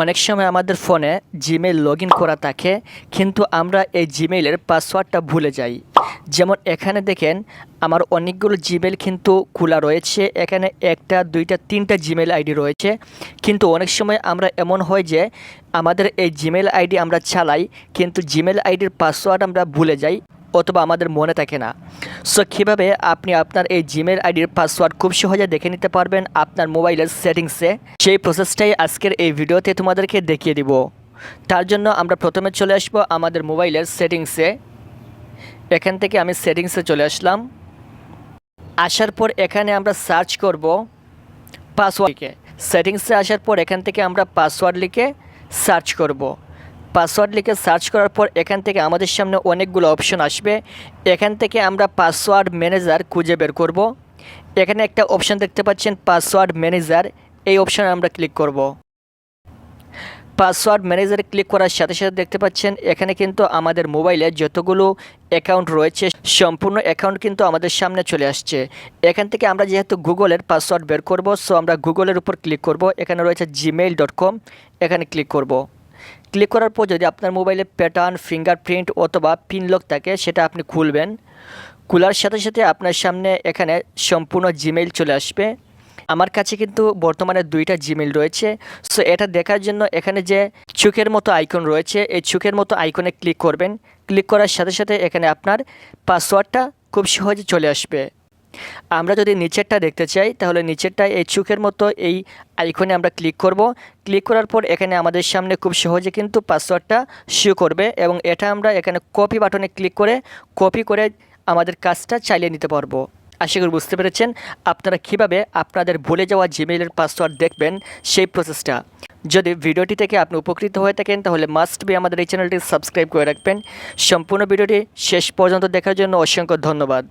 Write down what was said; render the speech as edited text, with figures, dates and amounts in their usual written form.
অনেক সময় আমাদের ফোনে জিমেইল লগ ইন করা থাকে, কিন্তু আমরা এই জিমেইলের পাসওয়ার্ডটা ভুলে যাই। যেমন এখানে দেখেন, আমার অনেকগুলো জিমেইল কিন্তু খোলা রয়েছে। এখানে একটা, দুইটা, তিনটা জিমেইল আইডি রয়েছে। কিন্তু অনেক সময় আমরা এমন হয় যে আমাদের এই জিমেইল আইডি আমরা চালাই, কিন্তু জিমেইল আইডির পাসওয়ার্ড আমরা ভুলে যাই অথবা আমাদের মনে থাকে না। সো কীভাবে আপনি আপনার এই জিমেইল আইডির পাসওয়ার্ড খুব সহজে দেখে নিতে পারবেন আপনার মোবাইলের সেটিংসে, সেই প্রসেসটাই আজকের এই ভিডিওতে তোমাদেরকে দেখিয়ে দিব। তার জন্য আমরা প্রথমে চলে আসবো আমাদের মোবাইলের সেটিংসে। এখান থেকে আমি সেটিংসে চলে আসলাম। আসার পর এখানে আমরা সার্চ করব পাসওয়ার্ড লিখে। সেটিংসে আসার পর এখান থেকে আমরা পাসওয়ার্ড লিখে সার্চ করব। পাসওয়ার্ড লিখে সার্চ করার পর এখান থেকে আমাদের সামনে অনেকগুলো অপশন আসবে। এখান থেকে আমরা পাসওয়ার্ড ম্যানেজার খুঁজে বের করব। এখানে একটা অপশন দেখতে পাচ্ছেন পাসওয়ার্ড ম্যানেজার, এই অপশনে আমরা ক্লিক করব। পাসওয়ার্ড ম্যানেজারে ক্লিক করার সাথে সাথে দেখতে পাচ্ছেন এখানে কিন্তু আমাদের মোবাইলে যতগুলো অ্যাকাউন্ট রয়েছে সম্পূর্ণ অ্যাকাউন্ট কিন্তু আমাদের সামনে চলে আসছে। এখান থেকে আমরা যেহেতু গুগলের পাসওয়ার্ড বের করব, সো আমরা গুগলের উপর ক্লিক করব। এখানে রয়েছে gmail.com, এখানে ক্লিক করব। ক্লিক করার পর যদি আপনার মোবাইলে প্যাটার্ন, ফিঙ্গারপ্রিন্ট অথবা পিন লক থাকে, সেটা আপনি খুলবেন। খোলার সাথে সাথে আপনার সামনে এখানে সম্পূর্ণ জিমেইল চলে আসবে। আমার কাছে কিন্তু বর্তমানে দুইটা জিমেইল রয়েছে। সো এটা দেখার জন্য এখানে যে চোখের মতো আইকন রয়েছে, এই চোখের মতো আইকনে ক্লিক করবেন। ক্লিক করার সাথে সাথে এখানে আপনার পাসওয়ার্ডটা খুব সহজে চলে আসবে। আমরা যদি নিচেরটা দেখতে চাই, তাহলে নিচেরটা এই চোখের মতো এই আইকনে আমরা ক্লিক করব। ক্লিক করার পর এখানে আমাদের সামনে খুব সহজে কিন্তু পাসওয়ার্ডটা শো করবে, এবং এটা আমরা এখানে কপি বাটনে ক্লিক করে কপি করে আমাদের কাজটা চালিয়ে নিতে পারবো। আশা করি বুঝতে পেরেছেন আপনারা কীভাবে আপনাদের ভুলে যাওয়া জিমেইলের পাসওয়ার্ড দেখবেন, সেই প্রসেসটা। যদি ভিডিওটি থেকে আপনি উপকৃত হয়ে থাকেন, তাহলে মাস্ট বি আমাদের এই চ্যানেলটি সাবস্ক্রাইব করে রাখবেন। সম্পূর্ণ ভিডিওটি শেষ পর্যন্ত দেখার জন্য অসংখ্য ধন্যবাদ।